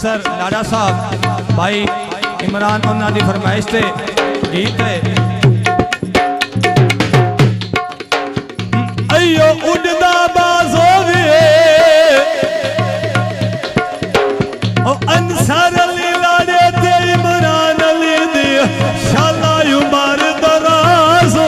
sir लाड़ा साहब भाई इमरान उन्होंने फरमाइश से गीत है अयो उड़दा बाजो वे ओ अंसार अली लाड़े ते इमरान अली दी शाला उमर दराजो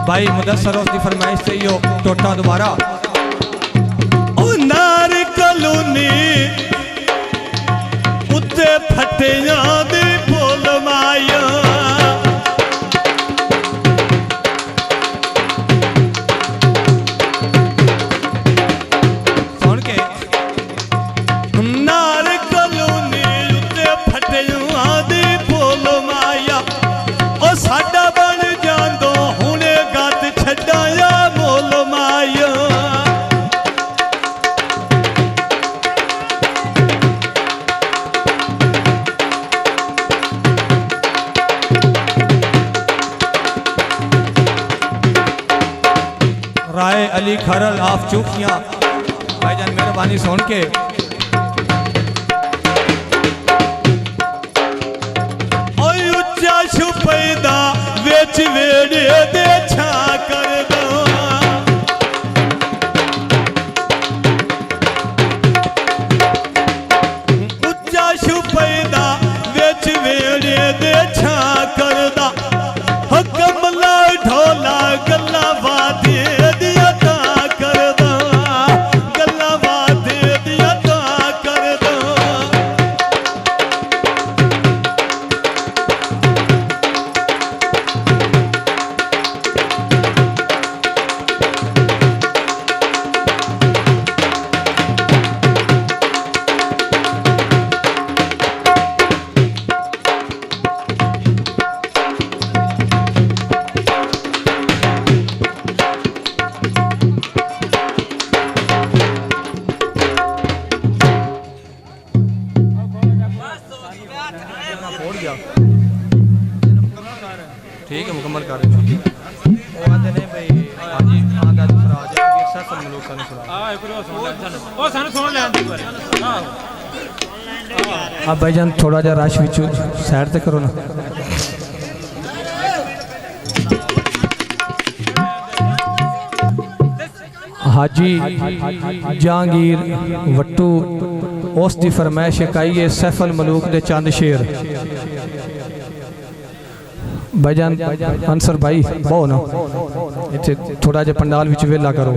भाई मुदस्सर उसकी फरमाइश से यो टोटा दोबारा नार कलूनी उत्ते फटिया दी फुल माया सुन के नार कलूनी उत्ते फटिया दी फुल माया ओ साडा बन जांदो हुणे गत छड्डाया मोल माया राय अली खरल आफ चूकियां भाईजान मेहरबानी सुन के उच्चा छुपैदा विच वेड़े दे छा करदा उच्चा छुपैदा विच वेड़े दे छा करदा कमला ढोला गल्ला वादे दिया ता करदा गल्ला वादे दिया ता करदा ठीक है मुकम्मल कर रहे वो आते नहीं भाई आज ही आंदा दूसरा आ जाएंगे सब लोग सन सुना अब भाईजान थोड़ा जा रश विच साइड ते करो ना हाजी जहांगीर वट्टू उस दी फरमाइश आई है सैफल मलूक दे चंद शेर भाईजान अंसर भाई बहु ना इत्थे थोड़ा जा पंडाल विच वेला करो